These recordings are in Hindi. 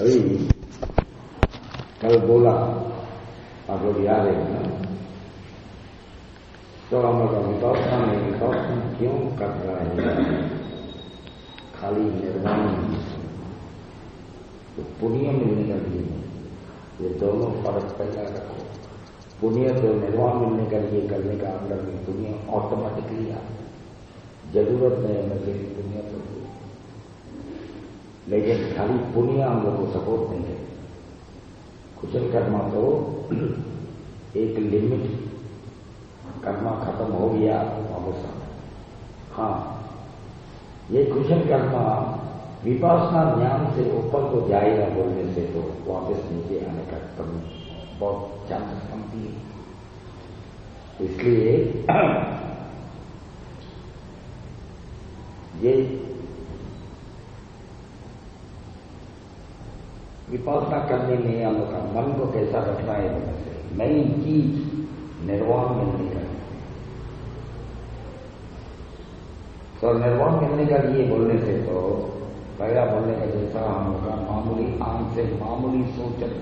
अभी कल बोला, आप लोग याद है ना, तो हम लोग विपासना क्यों कर रहा है? खाली निर्वाण तो पुण्य मिलने का लिए, ये दोनों फर्क पैदा रखो। पुण्य तो निर्वाण मिलने का लिए करने का, अंदर में पुण्य ऑटोमेटिकली आ, जरूरत नहीं है मेरे पुण्य तो, लेकिन खाली पुण्य हम लोग को सपोर्ट नहीं है। कुशल कर्मा तो एक लिमिट, कर्मा खत्म हो गया वापस। हाँ, ये कुशल कर्मा विपासना ज्ञान से ऊपर को जाएगा बोलने से तो वापस नीचे आने का बहुत चांस कमती है। इसलिए ये विपासना करने में हम लोग का मन को कैसा रखना है बोलने से नई चीज निर्वाण मिलने का, तो निर्वाण मिलने का लिए बोलने से तो पहला बोलने का जैसा हम लोग का मामूली आंख से मामूली सोचन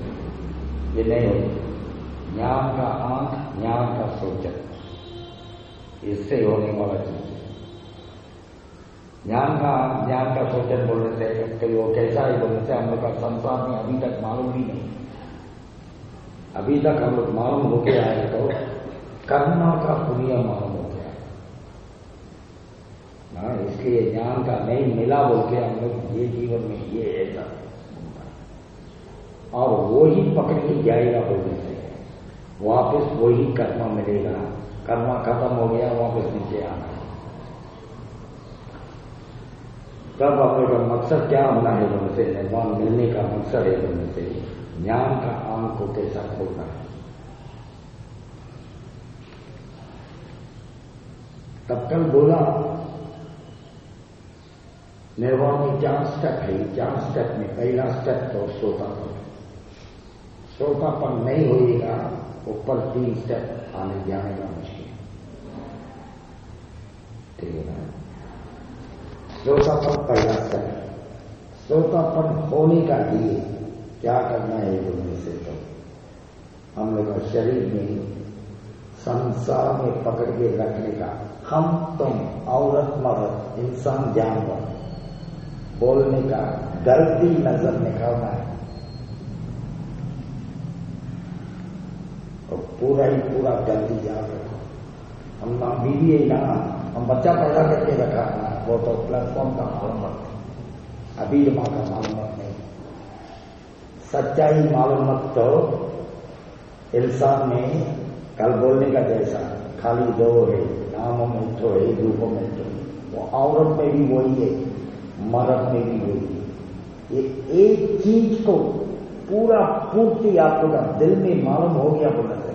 ये नहीं होती। ज्ञान का आंख, ज्ञान का सोचन, इससे होने वाला चीज है। ज्ञान का आंख, ज्ञान का सोचन बोलने से वो कैसा है बोलने से हम लोग का संसार में अभी तक मालूम ही नहीं। अभी तक हम लोग मालूम होके आए तो कर्म का पुण्य मालूम हो गया। हाँ, इसलिए ज्ञान का नहीं मिला बोल के हम लोग ये जीवन में ये ऐसा, और वो ही पकड़ के जाएगा बोलने से वापस वही कर्म मिलेगा। कर्म खत्म हो गया, वापस नीचे आना। तब अपने का मकसद क्या होना है बोलने से, निर्वाण मिलने का मकसद है बोलने से ज्ञान का आंख को कैसा खोलना है। तब कल बोला निर्वाण में 4 स्टेप है। 4 स्टेप में पहला स्टेप तो श्रोतापन। श्रोतापन नहीं होएगा, ऊपर 3 स्टेप आने जाने का मुश्किल, ठीक है ना। श्रोतापन पहला स्टेप। श्रोतापन होने का लिए क्या करना है बोलने से तो हम लोग का शरीर में संसार में पकड़ के रखने का, हम तुम औरत मर्द इंसान जानवर बोलने का गलती नजर निकालना है और पूरा ही पूरा गलती याद रखो। हम ना बीवी है ना हम बच्चा पैदा करके रखा ना, वो तो प्लेटफॉर्म का मालूम मत, अभी माँ का मालूम मत नहीं। सच्चाई मालूम मत तो इंसान में कल बोलने का जैसा खाली 2 है, नाम में तो है, रूपों में तो, वो औरत में भी वही है, मर्द में भी वही है। ये एक चीज को पूरा पूर्ति आपको का दिल में मालूम हो गया बोलना चाहिए।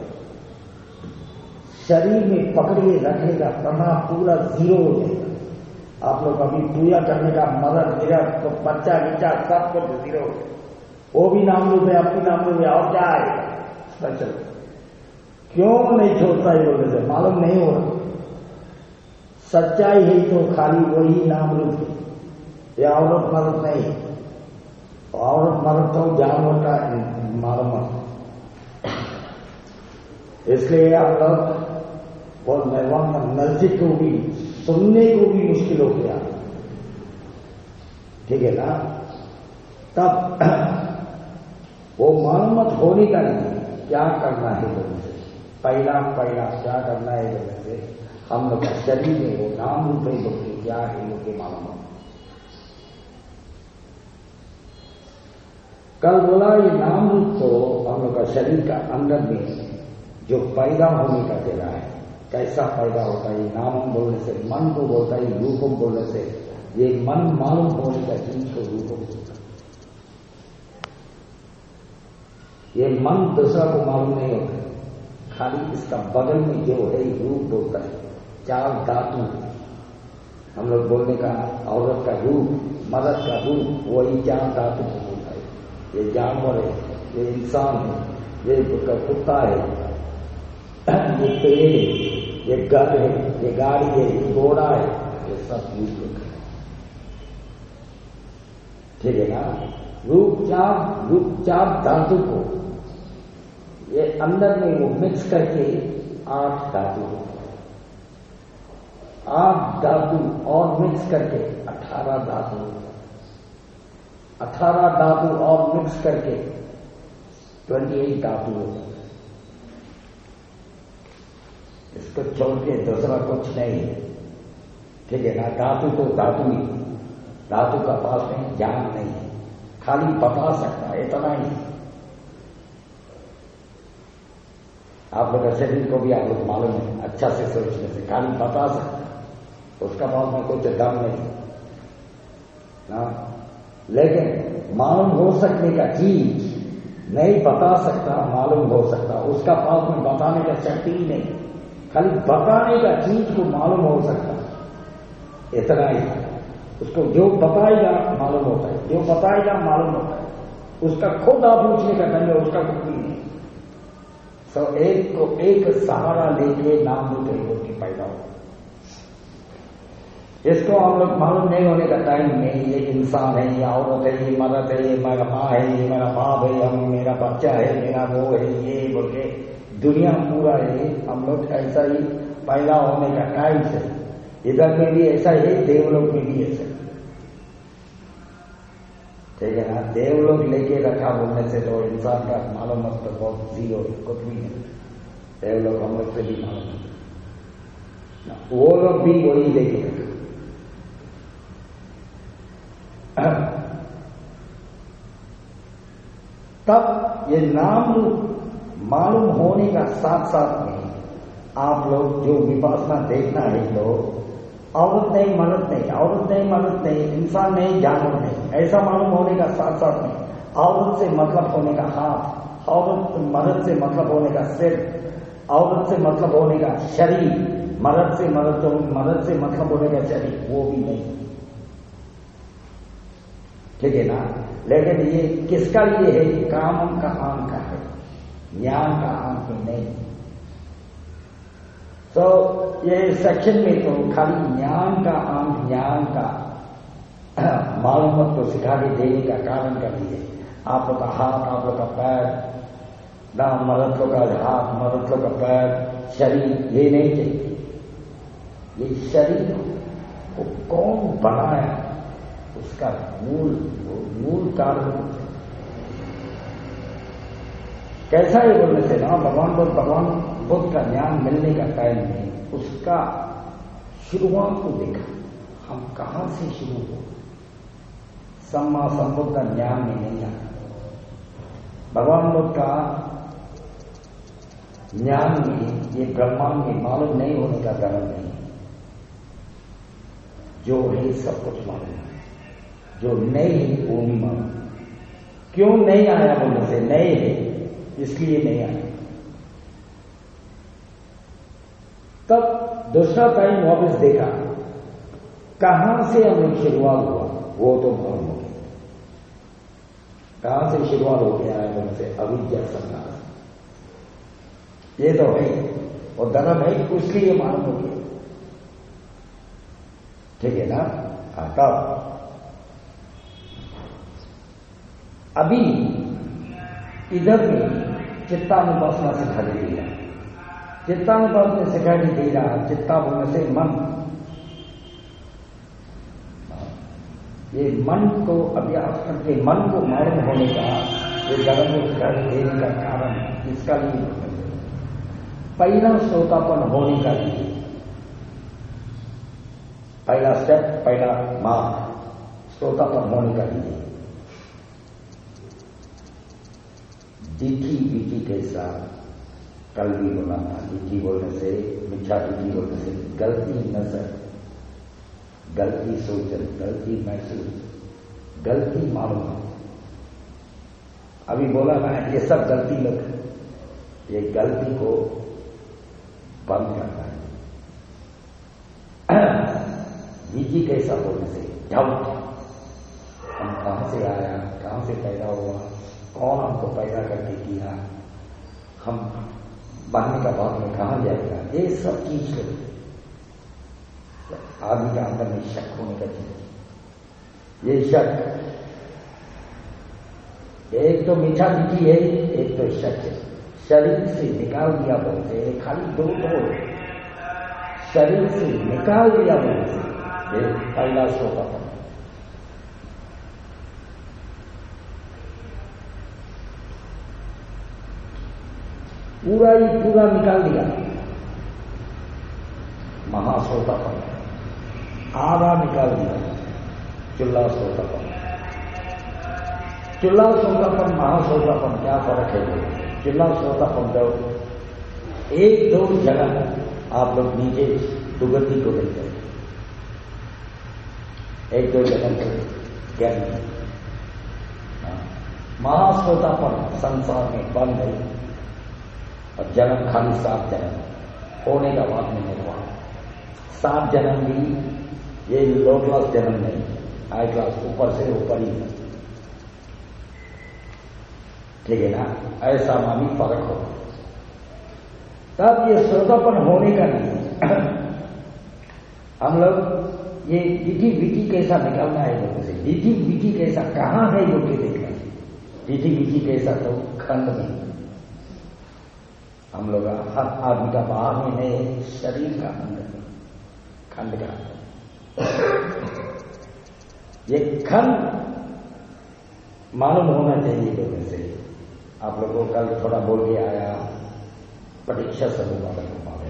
शरीर में पकड़े रखने का प्रमाण पूरा 0 हो जाएगा। आप लोग अभी पूजा करने का मदद मेरा तो बच्चा गिच्चा सब कुछ 0 हो गया। वो भी नाम रूप है, अपनी नाम रूप है, और क्या आएगा स्पेशल? क्यों नहीं छोड़ता है बोलने से मालूम नहीं हो रहा। सच्चाई है तो खाली वही नाम रूप है, ये औरत मर्द नहीं। औरत मर्द तो जानवर का मालूम। इसलिए आप लोग और निर्वाण का नजदीक को भी सुनने को भी मुश्किल हो गया, ठीक है ना। तब वो मालूमत होने का नहीं क्या करना है बोलने से पहला क्या करना है बोलने से हम लोग का शरीर में वो नाम रूप है बोलते क्या है लोग के मालूम। कल बोला ये नाम रूप तो हम लोग का शरीर का अंदर में जो पैदा होने का दे रहा है, कैसा पैदा होता है? नाम बोलने से मन को बोलता है, रूपम बोलने से ये मन मालूम होने का चीज को रूपम बोलता है। ये मन दूसरा को मालूम नहीं होता, खाली इसका बगल में जो है रूप बोलता है। 4 धातु हम लोग बोलने का, औरत का रूप, मर्द का रूप, वही 4 धातु को बोलता है। ये जानवर है, ये इंसान है, ये कुत्ता है, ये पेड़ है, ये घर है, ये गाड़ी है, ये घोड़ा है, ये सब रूप है, ठीक है ना। रूपचाप धातु को ये अंदर में वो मिक्स करके 8 धातु होता है। 8 धातु और मिक्स करके 18 धातु होता है। 18 धातु और मिक्स करके 28 धातु होता है। इसको छोड़ के दूसरा कुछ नहीं है, ठीक है ना। धातु तो धातु ही, धातु का पास में ज्ञान नहीं है, खाली बता सकता है, इतना ही। आप लोग शरीर को भी आप लोग मालूम है, अच्छा से सोचने से खाली बता सकता है, उसका पास में कुछ दम नहीं ना। लेकिन मालूम हो सकने का चीज नहीं बता सकता, मालूम हो सकता, उसका पास में बताने का शक्ति ही नहीं। खाली बताने का चीज को मालूम हो सकता, इतना ही। उसको जो बताएगा मालूम होता है, जो बताएगा मालूम होता है। उसका खुद आप पूछने का नहीं है, उसका कुछ भी नहीं। सब एक को एक सहारा लेके नाम रूप की पैदा हो। इसको हम लोग मालूम नहीं होने का टाइम नहीं। ये इंसान है, ये औरत है, ये मर्द है, ये मेरा माँ है, ये मेरा बाप है, हम मेरा बच्चा है, मेरा वो है, ये बोल के दुनिया पूरा है। हम लोग ऐसा ही पैदा होने का टाइम से इधर में भी ऐसा है, देवलोक में भी ऐसा, ठीक है ना। देवलोक लेके रखा बोलने से तो इंसान का मालूम तो बहुत जीरो, कुछ भी नहीं। देवलोक हम लोग से भी मालूम है, वो लोग भी वही लेके रखा। तब ये नाम मालूम होने का साथ साथ में आप लोग जो विपासना देखना है, तो औरत नहीं मर्द नहीं, औरत नहीं मर्द नहीं, इंसान नहीं जानवर नहीं, ऐसा मालूम होने का साथ साथ में औरत से मतलब होने का हाथ, औरत मर्द से मतलब होने का सिर, औरत से मतलब होने का शरीर, मर्द से मतलब होने का शरीर, वो भी नहीं, ठीक है ना। लेकिन ये किसका लिए है? काम का आम का है, ज्ञान का आम की नहीं। तो ये सेक्शन में तो खाली ज्ञान का आम, ज्ञान का मालूमत को सिखा के देने का कारण कर दिए। आप लोग का हाथ, आप लोग का पैर, ना मर्द लोग का हाथ, मर्द लोग का पैर, शरीर, ये नहीं चाहिए। ये शरीर को कौन बनाया, उसका मूल कारण कैसा है बोलने से ना, भगवान बुद्ध का ज्ञान मिलने का टाइम में उसका शुरुआत को देखा। हम कहां से शुरू हो, सम्मा संबुद्ध का ज्ञान में नहीं आया। भगवान बुद्ध का ज्ञान में ये ब्रह्मांड में मालूम नहीं होने का कारण नहीं। जो है सब कुछ मालूम है, जो नहीं है वो भी मालूम। क्यों नहीं आया बोलने से, नहीं है इसलिए नहीं आया। तब दूसरा टाइम वापस देखा, कहां से हमें शुरुआत हुआ वो तो मालूम हो गया। कहां से शुरुआत हो गया है बोलने से, अविद्या संघात, ये तो है और धर्म है, उसलिए मालूम हो गया, ठीक है ना। तब अभी इधर में चित्तानुपासना सिखाई दे रहा, चित्तानुपासना सिखाई दे रहा। चित्ता बोलने से मन, ये मन को अभ्यास करके मन को मालूम होने का, ये धर्म को सिखाई देने का कारण इसका लिए पहला श्रोतापन होने का लिए, पहला स्टेप, पहला मार्ग श्रोतापन होने का लिए। दिखी कैसा कल भी बोला था, दिखी बोलने से, मिठा दिखी बोलने से गलती नजर, गलती सोचन, गलती महसूस, गलती मालूम। अभी बोला ना, ये सब गलती लोग, ये गलती को बंद करना है। दिखी कैसा बोलने से डाउट, हम कहां से आया, कहां से पैदा हुआ, कौन हमको पैदा करके किया, हम बनने का बाद में कहां जाएगा, ये सब चीज है। आदमी का अंदर में शक होने का चीज, ये शक एक तो मीठा मीठी है, एक तो सच। शरीर से निकाल दिया बोलते हैं, खाली दो शरीर से निकाल दिया बोलते हैं, पहला श्रोतापन। पूरा ही पूरा निकाल दिया, महाश्रोतापन। आधा निकाल दिया, चुल्ला श्रोतापन। चुल्ला श्रोतापन, महाश्रोतापन, क्या फर्क है? चुल्ला श्रोतापन तो एक दो जगह आप लोग नीचे दुर्गति को देखते हैं, एक दो जगह क्या नहीं। महाश्रोतापन संसार में बंद है, और जन्म खाली 7 जन्म होने का बाद में निर्वाह। 7 जन्म भी ये लो क्लास जन्म नहीं, हाई क्लास, ऊपर से ऊपर ही, ठीक है ना? ऐसा मानी फर्क हो, तब ये श्रोतापन होने का नहीं। हम लोग ये डिटी बिटी कैसा निकालना है लोगों से, डिटी बिटी कैसा कहाँ है लोग के देखना है। डिटी बिटी कैसा तो खंड में, हम लोग हर आदमी का बाहर में नहीं, शरीर का अंदर में, खंड का। ये खंड मालूम होना चाहिए लोगों से। आप लोगों को कल थोड़ा बोल के आया, परीक्षा समुपादक को मालूम।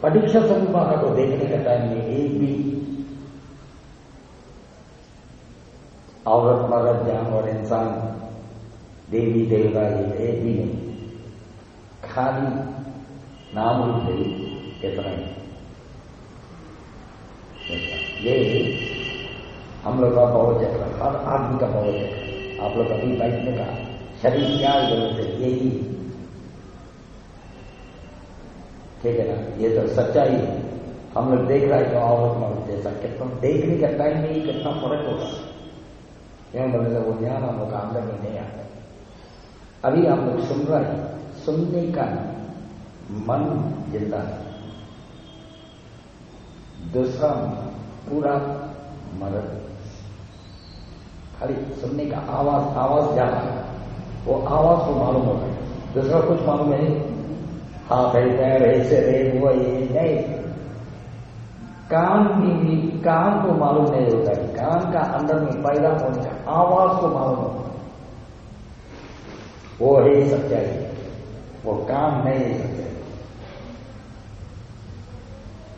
परीक्षा समुपादक को देखने के टाइम में एक भी औरत मर्द जानवर इंसान देवी देवता ये एक भी नहीं, खाली नाम रूप है, इतना ही। ये हम लोग का बहुचक्र, हर आदमी का बहुचक्र। आप लोग अभी बैठने का शरीर क्या जरूरत है, यही, ठीक है ना? ये तो सच्चाई है। हम लोग देख रहे हैं तो औरत मर्द जैसा, कितना देखने का टाइम में ही कितना फर्क होगा। यह बोले वो ज्ञान हम लोग अंदर में नहीं आता। अभी हम लोग सुन रहे हैं, सुनने का मन जिंदा है, दूसरा पूरा मर्द, खाली सुनने का आवाज जा रहा है, वो आवाज को मालूम होता है, दूसरा कुछ मालूम है। हाथ है, पैर है, सिर है, वो ये नहीं। कान भी कान को मालूम नहीं होता है, कान का अंदर में पैदा होने का आवाज को मालूम होता है, वो है सच्चाई। वो कान नहीं है सच्चाई।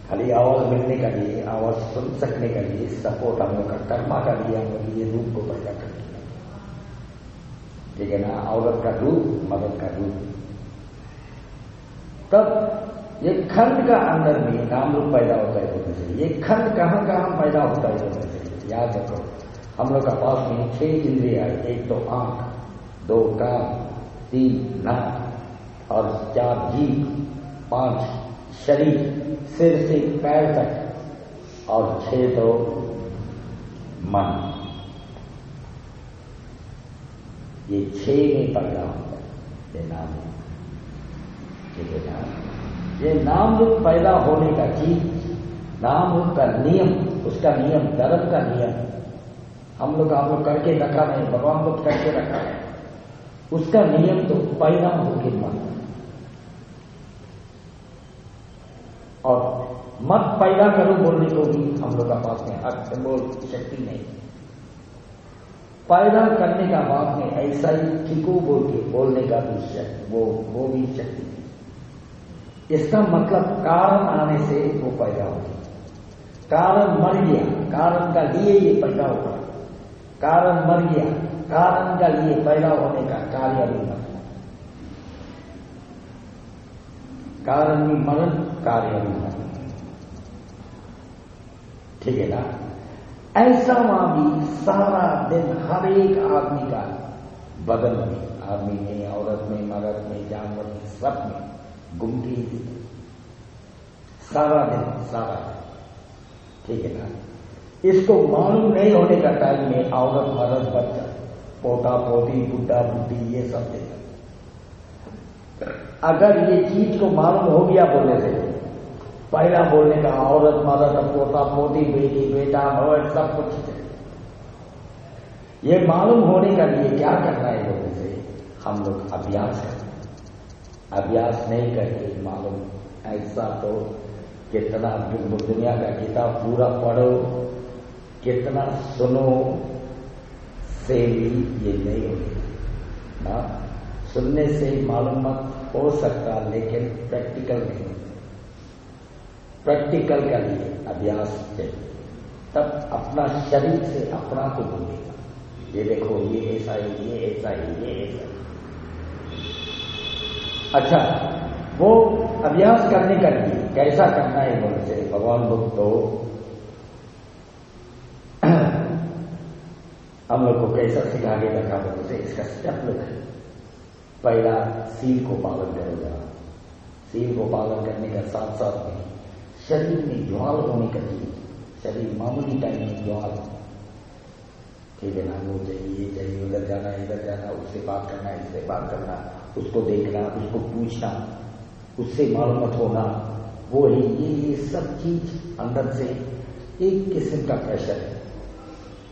खाली आवाज मिलने का लिए, आवाज सुन सकने का लिए सपोर्ट हम लोग का कर्मा का लिए हम लोग ये रूप को पैदा कर दिया, ठीक है ना? औरत का रूप, मर्द का रूप। तब ये खंड का अंदर में नाम रूप पैदा होता है बोलने से। ये खंड कहाँ कहाँ पैदा होता है बोलने से याद रखो। हम लोग का पास में 6 इंद्रिया है, एक तो आंख, 2 कान, 3 नाक और 4 जीभ, 5 शरीर, सिर से पैर तक, और 6 तो मन। ये 6 में पैदा होता है ये नाम, ठीक है ना? ये नाम रूप पैदा होने का चीज, नाम रूप का नियम, उसका नियम, धर्म का नियम हम लोग आप लोग करके रखा नहीं, भगवान को करके रखा है। उसका नियम तो पैदा होके मन, और मत पैदा करो बोलने को भी हम लोग का पास में हक बोल शक्ति नहीं। पैदा करने का बात में ऐसा ही ठीको बोल के बोलने का भी शक्ति, वो भी शक्ति नहीं। इसका मतलब कारण आने से वो पैदा होगी। कारण मर गया, कारण का लिए ये पैदा होगा। कारण मर गया, कारण का लिए पैदा होने का कार्य अभी मर, कारण भी मरण, कार्य भी मरण, ठीक है ना? ऐसा वहां भी सारा दिन हर एक आदमी का बदन में, आदमी में, औरत में, मर्द में, जानवर में, सब में घूमती सारा दिन, ठीक है ना? इसको मालूम नहीं होने का टाइम में औरत, मर्द, बच्चा, पोता, पोती, बुढ़ा, बुढ़ी, ये सब देता। अगर ये चीज को मालूम हो गया बोलने से, पहला बोलने का औरत, मर्द, पोता, पोती, बेटी, बेटा, औरत, सब कुछ, ये मालूम होने का लिए क्या करना है लोगों से? हम लोग अभ्यास करें। अभ्यास नहीं करके मालूम ऐसा तो कितना दुनिया का किताब पूरा पढ़ो, कितना सुनो से भी ये नहीं होगा। सुनने से मालूम मत हो सकता, लेकिन प्रैक्टिकल नहीं। प्रैक्टिकल का लिए अभ्यास चाहिए, तब अपना शरीर से अपना को बोलेगा, ये देखो ये ऐसा है, ये ऐसा है, ये ऐसा है। अच्छा, वो अभ्यास करने का लिए कैसा करना है बोलने से भगवान बुद्ध तो हम लोग को कैसा सिखा के रखा बोलने से इसका स्टेप लोग है। पहला सील को पालन करेगा। सील को पालन करने का साथ साथ में शरीर में ज्वाल होने का चीज, शरीर मामूली टाइम में ज्वाल, ठीक है ना, वो चाहिए चाहिए, उधर जाना इधर जाना, उससे बात करना इससे बात करना, उसको देखना उसको पूछना, उससे मालूमात होना, वो है ये सब चीज अंदर से एक किस्म का प्रेशर है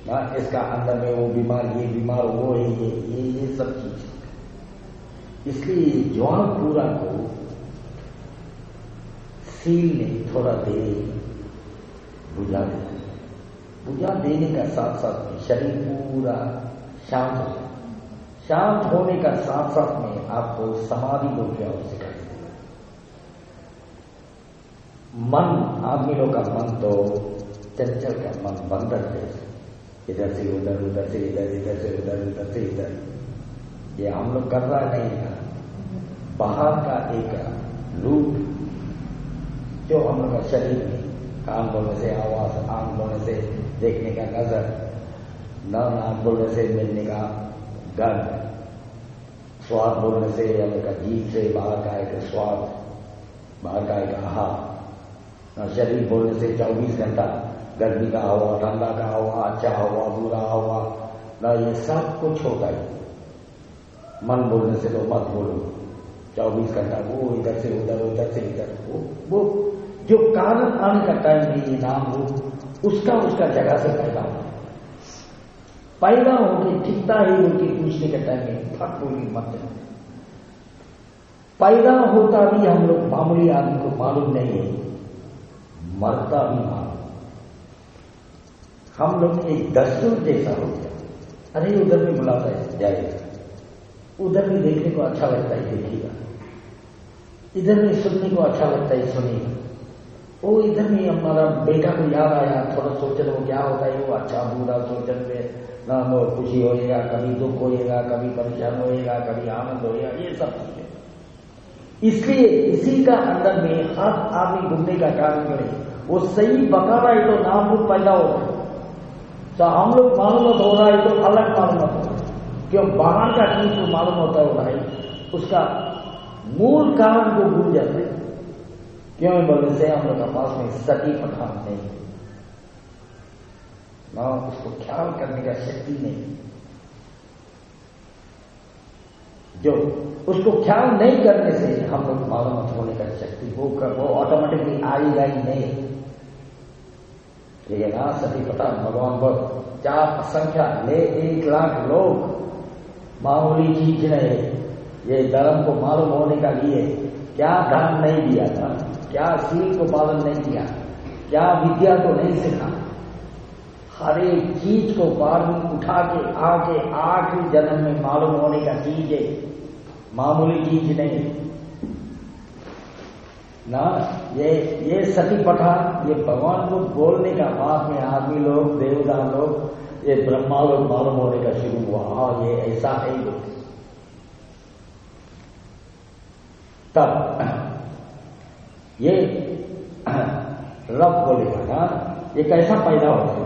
ना। इसका अंदर में वो बीमार, ये बीमार, वो है ये सब चीज। इसलिए ज्वाल पूरा को सील ने थोड़ा देर बुझा देना। बुझा देने का साथ साथ में शरीर पूरा शांत हो जाए। शांत होने का साथ साथ में आपको समाधि को क्या सिखा देगा। मन, आदमी लोग का मन तो चंचल का मन बंद रहते, इधर से उधर, उधर से इधर, इधर से उधर, उधर से इधर। ये हम लोग कर रहा नहीं था। बाहर का एक लूप जो हम लोग का शरीर में, कान बोलने से आवाज, आंख बोलने से देखने का नजर, नाक बोलने से मिलने का गंध, स्वाद बोलने से हम लोग का जीभ से बाहर का एक स्वाद, बाहर का एक आहार, शरीर बोलने से 24 घंटा गर्मी का हवा, ठंडा का हवा, अच्छा हवा, बुरा हवा, ना ये सब कुछ होता है। मन बोलने से तो मत बोलो, 24 घंटा वो इधर से उधर, उधर से इधर, वो जो कारण आने का टाइम में ये नाम रूप उसका जगह से पैदा होता है। पैदा होके दिखता ही उनकी पूछने के टाइम में फट बोली मत। पैदा होता भी हम लोग मामूली आदमी को मालूम नहीं है, मरता भी मालूम। हम लोग एक दस्तूर जैसा हो गया, अरे उधर भी बुलाता है जाएगा, उधर भी देखने को अच्छा लगता है देखिएगा, इधर भी सुनने को अच्छा लगता है सुनिएगा। वो इधर में हमारा बेटा को याद आया, थोड़ा सोचने वो क्या होता है, वो अच्छा बुरा सोचने में ना वो खुशी होएगा, कभी दुख होएगा, कभी परेशान होएगा, कभी आनंद होएगा, ये सब चीजें। इसलिए इसी का अंदर में हर आदमी घूमने का काम करे, वो सही बता रहा है तो नाम रूप पैदा होता है। तो हम लोग मालूम हो रहा है तो अलग मालूम होता है, क्यों बाहर का चीज को मालूम होता है भाई, उसका मूल कारण को भूल जाते। क्यों बोलने से हम लोग के पास में सटी पठान नहीं ना, उसको ख्याल करने का शक्ति नहीं। जो उसको ख्याल नहीं करने से हम लोग मालूम होने का शक्ति वो ऑटोमेटिकली आएगा ही नहीं। ठीक है ना, सटी पठान भगवान बोल 4 संख्या ले 1 लाख लोग, मामूली चीज नहीं। ये धर्म को मालूम होने का लिए क्या धर्म नहीं दिया था, क्या सील को पालन नहीं किया, क्या विद्या को नहीं सीखा, हर एक चीज को बार में उठा के आके आखिरी जन्म में मालूम होने का चीज है, मामूली चीज नहीं ना। ये सती पठान, ये भगवान को बोलने का बाद में आदमी लोग, देवता लोग, ये ब्रह्मा लोग मालूम होने का शुरू हुआ, हाँ ये ऐसा है। तब ये रब बोलेगा ना, ये कैसा पैदा होता है।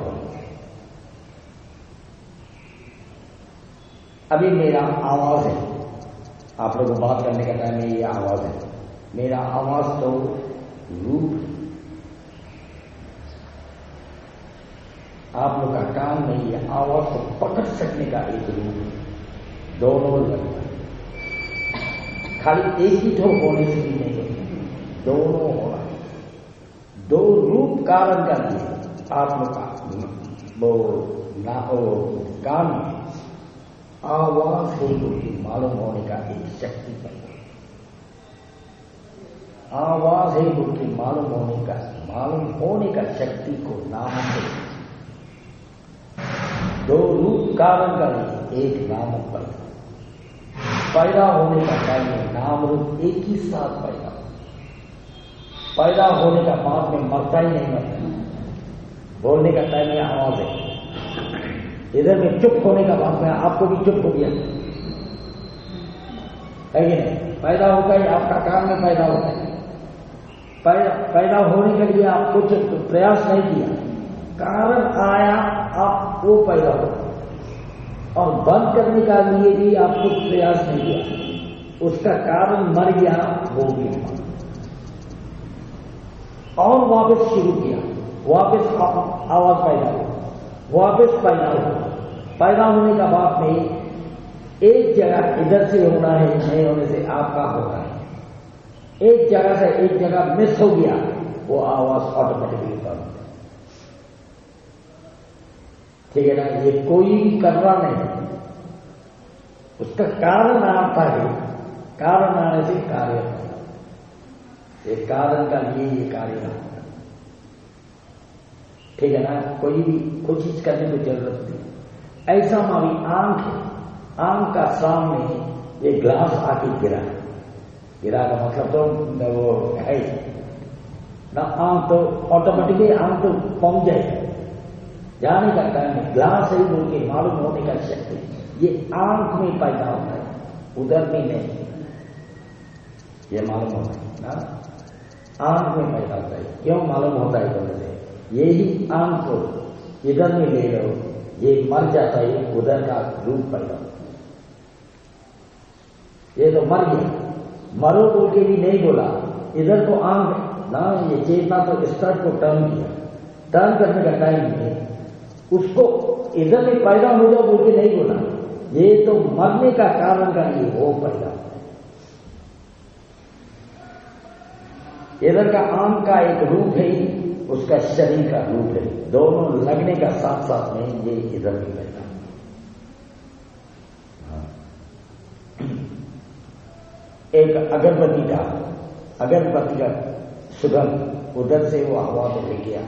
अभी मेरा आवाज है, आप लोगों को बात करने का टाइम में ये आवाज है, मेरा आवाज तो रूप, आप लोग का काम नहीं है आवाज को पकड़ सकने का एक रूप, दोनों लगता है। खाली एक ही ठोक होने से भी नहीं है, दोनों होना, 2 रूप कारण का लिए आप लोग का वो ना हो कान में आवाज है बोलकर मालूम होने का एक शक्ति पैदा, आवाज है बोलकर मालूम होने का शक्ति को नाम है। दो रूप कारण का एक नाम पैदा होने का टाइम में नाम रूप एक ही साथ पैदा होने का बाद में मरता ही नहीं मरता। बोलने का टाइम में आवाज है, इधर में चुप होने का बाद में आपको भी चुप हो गया है कि नहीं? पैदा होता है आपका काम में पैदा होता है, पैदा होने के लिए आप कुछ प्रयास नहीं किया, कारण आया आप वो पैदा हो, और बंद करने का लिए भी आप कुछ प्रयास नहीं किया, उसका कारण मर गया, हो गया, और वापस शुरू किया, वापस आवाज पैदा हो, वापस पैदा हो। पैदा होने का बाद में एक जगह इधर से होना है, नहीं होने से आपका होना है, एक जगह से एक जगह मिस हो गया, वो आवाज ऑटोमेटिकली बंद। ठीक है ना? ये कोई भी कर रहा नहीं, उसका कारण आता है, कारण आने से कार्य होता, ये कारण का लिए ये कार्य होता। ठीक है ना? कोई भी कोशिश करने की जरूरत नहीं। ऐसा हमारी आंख है, आंख का सामने ये ग्लास आके गिरा का मतलब तो वो है ना, आंख तो ऑटोमेटिकली आंख तो पहुंच जाएगी, जाने का टाइम में ग्लास है बोल के मालूम होने का शक्ति ये आंख में पैदा होता है, उधर में नहीं, ये मालूम होता है ना, आंख में पैदा होता है। क्यों मालूम होता है बोलते हैं, यही आंख को इधर में ले लो, ये मर जाता है, उधर का रूप पैदा होता है। ये तो मर गया, मरो बोल के भी नहीं बोला, इधर तो आंख ना, ये चेतना तो इस तरफ को टर्न किया, टर्न करने का टाइम में उसको इधर में पैदा हो जाओ बोल के नहीं बोला, ये तो मरने का कारण का ये वो पैदा होता है। इधर का आंख का एक रूप है, उसका शरीर का रूप है, दोनों लगने का साथ साथ में ये इधर भी पैदा। एक अगरबत्ती का सुगंध उधर से वो हवा में ले गया,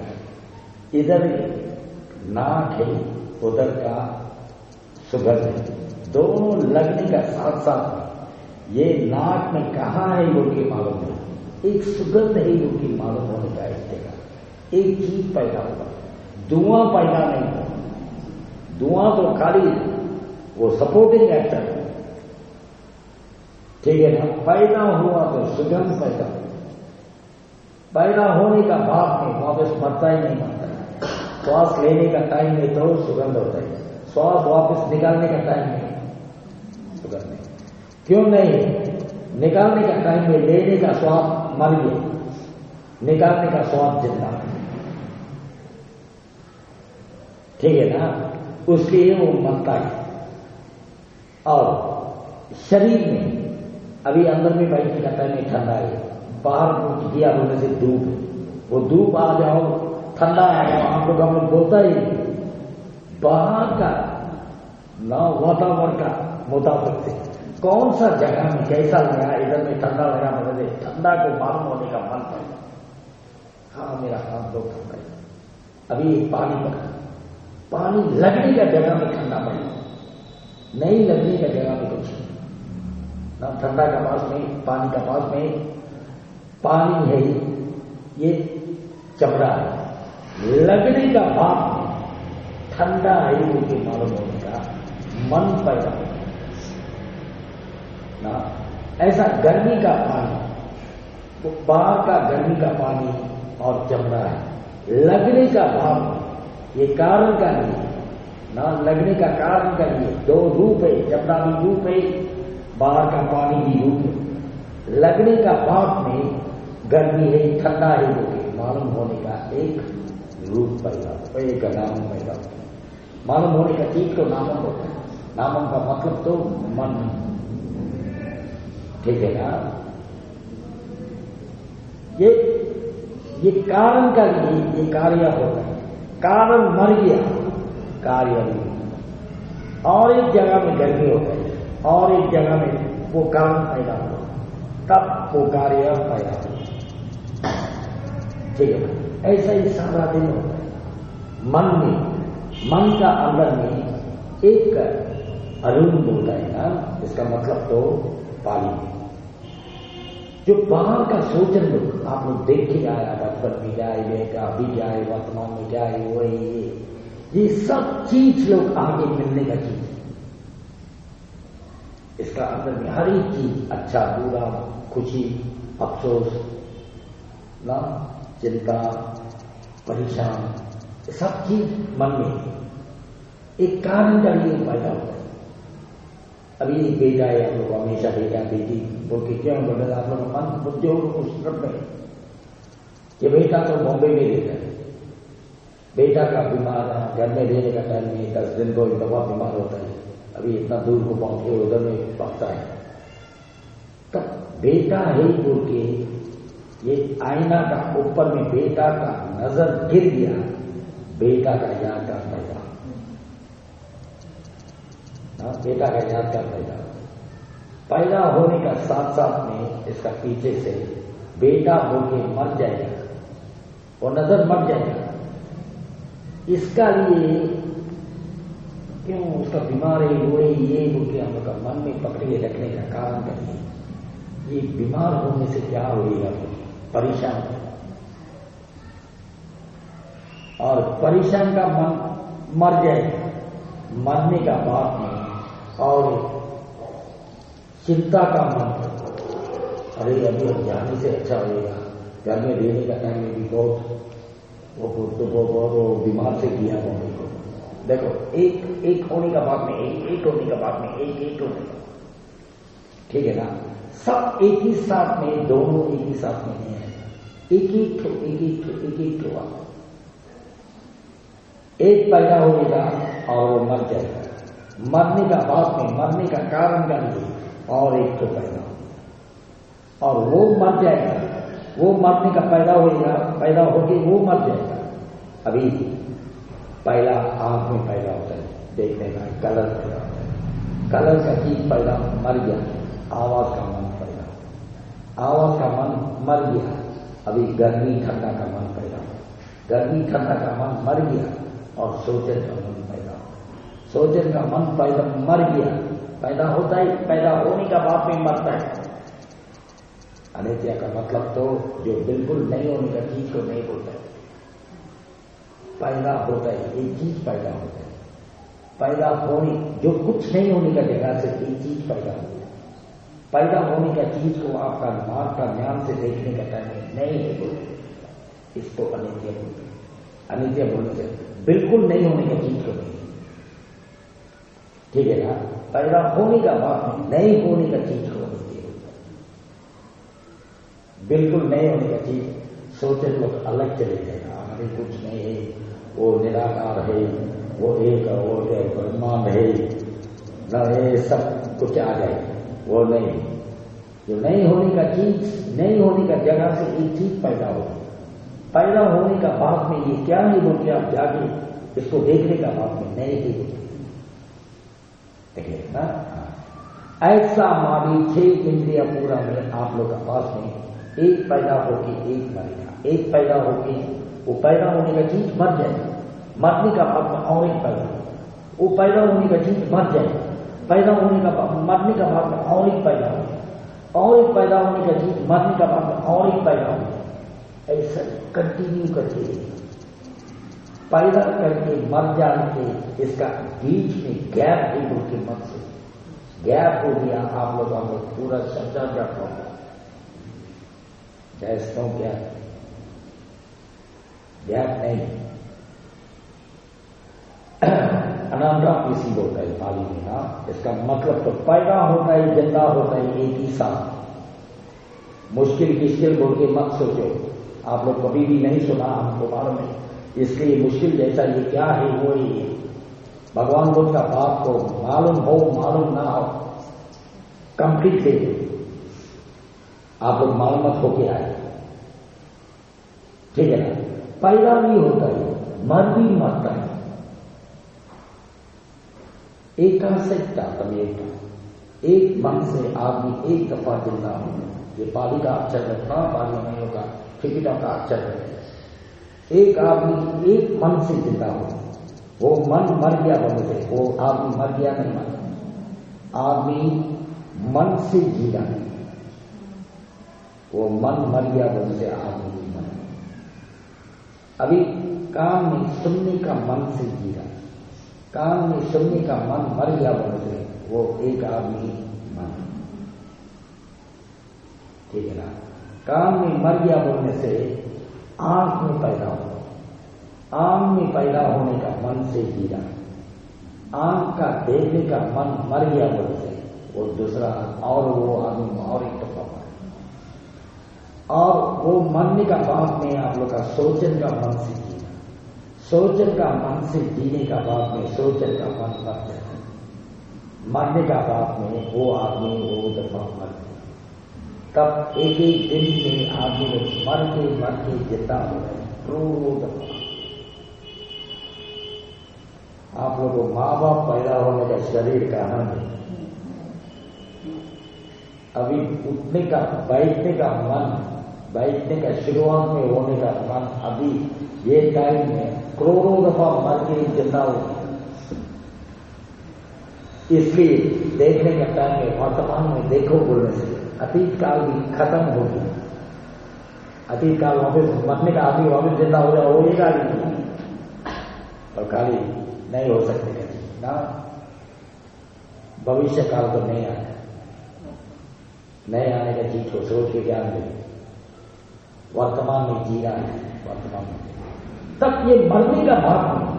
इधर नाक है, उधर का सुगंध है, दोनों लगने का साथ साथ में ये नाक में कहाँ है वो के मालूम नहीं, एक सुगंध है वो की मालूम होने का एक जगह एक चीज पैदा होगा, धुआं पैदा नहीं होगा, धुआं तो खाली वो सपोर्टिंग एक्टर है। ठीक है ना? पैदा हुआ तो सुगंध पैदा होने का बाद में वापस मरता ही नहीं मरता है। श्वास लेने का टाइम में तो सुगंध होता है, श्वास वापस निकालने का टाइम में सुगंध नहीं। क्यों नहीं? निकालने का टाइम में लेने का स्वाद मर गया, निकालने का स्वाद जिंदा। ठीक है ना? उसके लिए वो मरता है। और शरीर में अभी अंदर में बैठने का टाइम में ठंडा है, बाहर कुछ दिया होने से धूप है, वो धूप आ जाओ ठंडा आ जाओ, आप लोग हम लोग बोलता ही बाहर का ना वातावरण का मुताबिक से कौन सा जगह में कैसा लगा, इधर में ठंडा लगा, मतलब ठंडा को मालूम होने का मन है। हाँ मेरा हाथ दो ठंडा है, अभी पानी पड़ा, पानी लगने का जगह में ठंडा पड़ा, नहीं लगने का जगह में कुछ ना, ठंडा का पास में पानी का पास में पानी है, ये चमड़ा है, लगने का भाव ठंडा है मुझे मालूम होने का मन पैदा होता ना। ऐसा गर्मी का पानी, तो बाहर का गर्मी का पानी और चमड़ा है, लगने का भाव ये कारण का नहीं ना, लगने का कारण का नहीं, दो रूप है, चमड़ा भी रूप है, बाहर का पानी भी रूप है, लगने का भाव में गर्मी है, ठंडा है, मालूम होने का एक रूप पैदा होता है, एक नाम पैदा होता है। मालूम होने का चीज तो नामम होता है, नामम का मतलब तो मन। ठीक है ना? ये कारण का लिए ये कार्य होता है, कारण मर गया, कार्य भी, और एक जगह में गर्मी हो गई, और एक जगह में वो कारण पैदा हुआ, तब वो कार्य पैदा हुआ। ठीक है, ऐसा ही सारा दिन होता है। मन में, मन का अंदर में एक अरुण होता है ना, इसका मतलब तो पाली में जो बाहर का सोचन लोग आप लोग देख के आया, बचपन में क्या है, अभी क्या है, वर्तमान में क्या है, वो ये सब चीज लोग आगे मिलने का चीज है। इसका अंदर में हर एक चीज, अच्छा बुरा, खुशी, अफसोस ना, चिंता, परेशान, सब चीज मन में एक कारण का लिए पैदा होता है। अभी एक बेटा है, आप लोग हमेशा बेटा बेटी बोल के क्यों बोले, आप लोग मन जो उस तरफ में ये बेटा तो बॉम्बे में रहता है, बेटा का बीमार घर में रहने का टाइम में 10 दिन को दवा बीमार होता है, अभी इतना दूर को पहुंचे उधर में पकता है, तब बेटा है बोल के ये आईना का ऊपर में बेटा का नजर गिर गया, बेटा का याद का पैदा, बेटा का याद का पैदा होने का साथ साथ में इसका पीछे से बेटा बोल के मर जाएगा, वो नजर मर जाएगा। इसका लिए क्यों उसका बीमार है, वो ये बोल के हम लोग का मन में पकड़े रखने का कारण करिए, ये बीमार होने से क्या होगा, परेशान, और परेशान का मन मर जाएगा, मरने का बाद में, और चिंता का मन, अरे अभी हम जाने से अच्छा होगा, घर में रहने का टाइम में भी बहुत वो बीमार से किया मम्मी को, देखो एक होने का बाद में एक होने का बाद में एक होने का, ठीक है ना, सब एक ही साथ में, दोनों एक ही साथ में नहीं है, एक पैदा होगा और वो मर जाएगा, मरने का बाद में, मरने का कारण का नहीं, और एक तो पैदा, और वो मर जाएगा, वो मरने का पैदा होगा, पैदा होके वो मर जाएगा। अभी पहला आंख में पैदा होता है, देखने का कलर पैदा होता है, कलर का चीज पैदा मर गया, आवाज का मन पैदा, आवाज का मन मर गया, अभी गर्मी ठंडा का मन पैदा, गर्मी ठंडा का मन मर गया, और सोचन का मन पैदा, सोचन का मन पैदा मर गया, पैदा होता है, पैदा होने का बाद में मरता है। अनित्य का मतलब तो जो बिल्कुल नहीं होने का चीज को नहीं बोलता है, पैदा होता है, एक चीज पैदा होता है, पैदा होने, जो कुछ नहीं होने का जगह से एक चीज पैदा होता है, पैदा होने का चीज को आपका दिमाग का ज्ञान से देखने का टाइम नहीं है बोलते, इसको अनित्य बोलते हैं। अनित्य बोलने से बिल्कुल नहीं होने का चीज को नहीं, ठीक है ना, पैदा होने का बाद में नहीं होने का चीज को अनित्य बोलते हैं, बिल्कुल नहीं होने का चीज सोचे लोग अलग चले जाएगा, हमारे कुछ नहीं है, वो निराकार है, वो एक वो ब्रह्मांड है ना, ये सब कुछ आ जाए, वो नहीं, जो नहीं होने का चीज, नहीं होने का जगह से एक चीज पैदा होगी, पैदा होने का बाद में ये क्या नहीं बोल के आप जाके इसको देखने का बाद में नहीं ही देखिए ना, ऐसा मावी 6 इंद्रिया पूरा में आप लोग के पास में एक पैदा होके एक मरेगा, एक पैदा होके वो पैदा होने का चीज मर जाएगा, मरने का बाद में और एक पैदा, वो पैदा होने का चीज मर जाएगा, पैदा होने का बाद मरने का बाद में और एक पैदा होगा, और एक पैदा होने का चीज मरने का बाद में और एक पैदा होगा, ऐसा कंटिन्यू करके पैदा करके मर जाने के इसका बीच में गैप भी बोल के मत से गैप हो गया, आप लोग हम लोग पूरा समझा जाता हूं, जैसा क्या गैप नहीं, अनंता किसी होता है पाली में ना, इसका मतलब तो पैदा होता है, जिंदा होता है एक ही साथ, मुश्किल किश्किल बोल के मत सोचो, आप लोग कभी भी नहीं सुना हमको मालूम है, इसलिए मुश्किल जैसा ये क्या है वो ही है, भगवान बुद्ध का बात को मालूम हो मालूम ना हो, कंप्लीट ले आप लोग मालूमत होके आए, ठीक है ना, पैदा भी होता है, मर भी मरता है, एकासिकता तमेका, एक मन से आदमी एक दफा जिंदा हो। ये पाली का अक्षर रखना, पाली नहीं होगा, त्रिपिटक का अक्षर है। एक आदमी एक मन से जिंदा हो, वो मन मर गया बोले, वो आदमी मर गया नहीं मर, आदमी मन से जी रहा है, वो मन मर गया बोले से आदमी नहीं मर। अभी कान में सुनने का मन से जी रहा, कान में सुनने का मन मर गया बोले से वो एक आदमी मन, ठीक है ना। कान में मर गया बोलने से आंख में पैदा हो, आंख में पैदा होने का मन से जी रहा, आंख का देखने का मन मर गया बोलने से वो दूसरा और वो आदमी और एक दफा मर। और वो मरने का बाद में आप लोग का सोचन का मन से जीना, सोचन का मन से जीने का बाद में सोचन का मन मर जाता है, मरने का बाद में वो आदमी वो दफा मर। तब एक एक दिन में आदमी लोग मर के जिंदा हो गए करोड़ों दफा। आप लोगों को माँ बाप पैदा होने का शरीर का आनंद है, अभी उठने का बैठने का मन, बैठने का शुरुआत में होने का मन अभी ये टाइम में करोड़ों दफा मर के जिंदा हो गया। इसलिए देखने का टाइम में वर्तमान में देखो बोलने से अतीत काल भी खत्म हो गया। अतीत काल वापस मरने का आदमी वापस जिंदा हो जाए होगा नहीं, और खाली नहीं हो सकते ना। भविष्य काल तो नहीं आया, नए आने का चीज को सोच के ज्ञान दे, वर्तमान में जी रहा है, वर्तमान में तब ये मरने का भाव नहीं।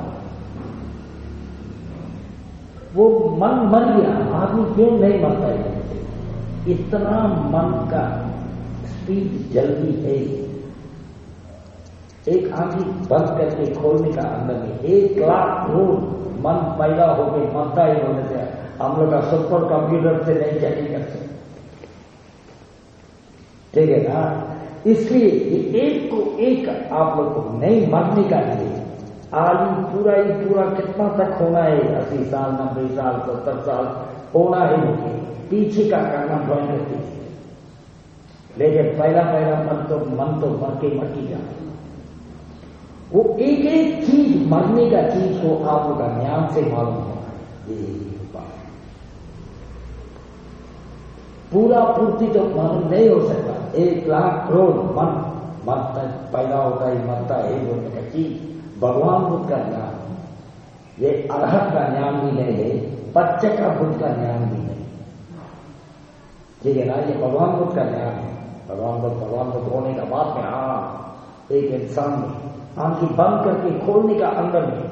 वो मन मर गया, आदमी क्यों नहीं मरता है? इतना मन का स्पीड जल्दी है। एक आंखी बंद करके खोलने का अंदर में 1 लाख करोड़ मन पैदा होकर मरता ही होने से हम लोग का सुपर कंप्यूटर से नहीं चेकिंग कर सकते, ठीक है ना। इसलिए एक को एक आप लोग को नहीं मरने का लिए आयु पूरा ही पूरा कितना तक होना है, 80 साल 90 साल 70 साल होना ही नहीं, पीछे का करना ड्रॉइंग करती है। लेकिन पहला मन तो मर के जा, वो एक एक चीज मरने का चीज को आप लोग का ज्ञान से मालूम होगा। ये बात पूरा पूर्ति तो मालूम नहीं हो सकता। 1 लाख करोड़ मन मरता पैदा होता ही मरता है बोलने का चीज भगवान बुद्ध का ज्ञान, ये अरहत का ज्ञान भी नहीं है, बच्चे का बुद्ध का ज्ञान भी नहीं, ठीक है ना। ये भगवान बुद्ध का ज्ञान है। भगवान बुद्ध होने का बाद में हाँ एक इंसान में आंखें बंद करके खोलने का अंदर में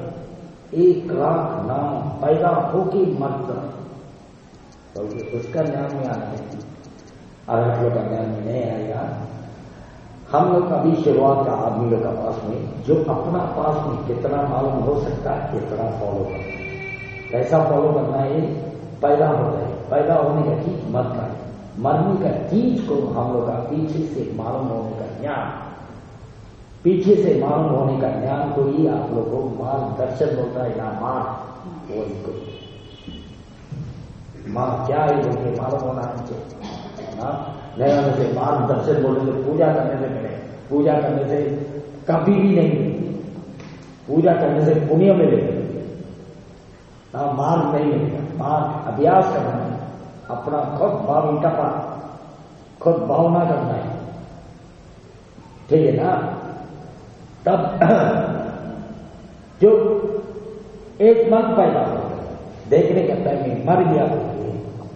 1 लाख नाम पैदा होके मरता, तो उसका ज्ञान में आना है, अरहत लोग का ज्ञान में नहीं आएगा। हम लोग अभी शुरुआत का आदमी लोग का पास में जो अपना पास में कितना मालूम हो सकता है कितना फॉलो करना है, कैसा फॉलो करना है। पैदा होता है, पैदा होने का चीज मरता है, मरने का चीज को हम लोग का पीछे से मालूम होने का ज्ञान, पीछे से मालूम होने का ज्ञान को ही आप लोग को मार्गदर्शन होता है या मार्ग, वो इनको मां क्या है बोलते मालूम होना चाहिए ना। नहीं होने से मार्गदर्शन बोले तो पूजा करने से मिले, पूजा करने से कभी भी नहीं मिले, पूजा करने से पुण्य मिलेगा ना, मार्ग नहीं मिलेगा। मार्ग अभ्यास करना है, अपना खुद भाव इंटपा, खुद भावना करना है, ठीक है ना। तब जो एक मन पैदा हो देखने का टाइम में मर गया,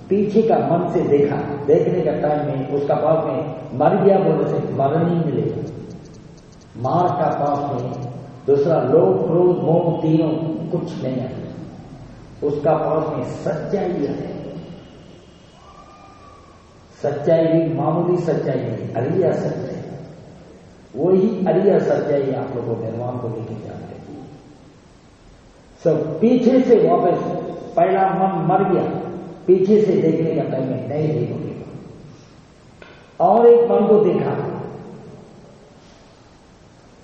पीछे का मन से देखा, देखने का टाइम में उसका पास में मर गया बोलने से मरण नहीं मिलेगा। मार का पास में दूसरा लोभ क्रोध मोह तीनों कुछ नहीं है, उसका पास में सच्चाई है। सच्चाई भी मामूली सच्चाई नहीं, अरिया सच्चाई, वही अरिया सच्चाई आप लोगों को निर्माण को लेके जाना है। सब पीछे से वापस पहला मन मर गया, पीछे से देखने का टाइम में नहीं देखोगे। और एक मन को देखा,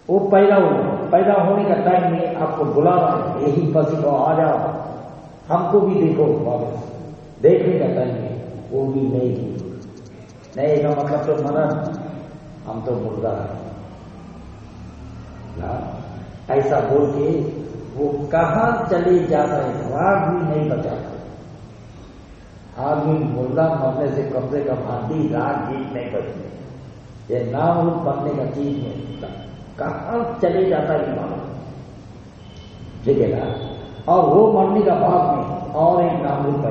वो पैदा हुआ, पैदा होने का टाइम में आपको बुला रहा है, यही पसी को आ जाओ, हमको भी देखो वापस, देखने का टाइम है, वो भी नहीं की। नहीं का मतलब तो मरण, हम तो मुर्दा है ना, ऐसा बोल के वो कहां चले जाता है, राग भी नहीं बचाता। आदमी मुर्दा मरने से कम आधी राग गीत नहीं बचते। ये नाम रूप बनने का चीज में कहां चले जाता है मालूम, ठीक है ना। और वो मरने का बाद में और एक नाम रूप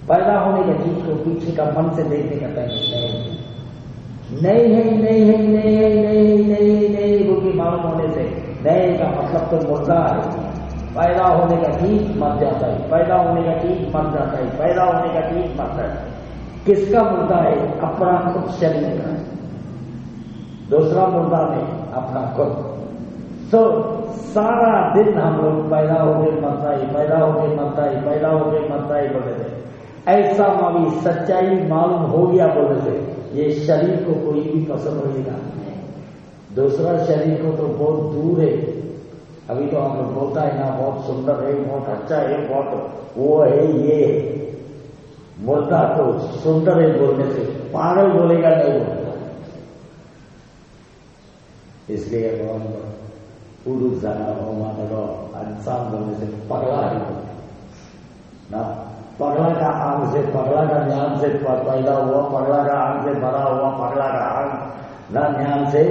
पैदा होने का चीज को पीछे का मन से देखने का टाइम नहीं है, नहीं है, नहीं है, नहीं है, नहीं है, नहीं है, क्योंकि मालूम होने से नहीं का मतलब तो मुर्दा है। पैदा होने का ठीक मर जाता है, पैदा होने का ठीक मर जाता है, पैदा होने का ठीक मरता है। किसका मुर्दा है? अपना खुद शरीर का, दूसरा मुर्दा नहीं, अपना खुद। तो सारा दिन हम लोग पैदा हो गए मरता ही, पैदा हो गए मरता ही, पैदा हो गए मरता ही बोले थे। ऐसा मावी सच्चाई मालूम हो गया बोले थे, ये शरीर को कोई भी पसंद होगा, दूसरा शरीर को तो बहुत दूर है। अभी तो हम लोग बोलता है ना, बहुत सुंदर है, बहुत अच्छा है, बहुत वो है, ये मुर्दा तो सुंदर है बोलने से, पागल बोलेगा नहीं बोलता। इसलिए पुरुष जाना हो मानो इंसान बोलने से पगला ही ना, पगला का आंग से, पगला का ज्ञान से पैदा हुआ, पगला का आंग से भरा हुआ, पगला का आंग ना ज्ञान से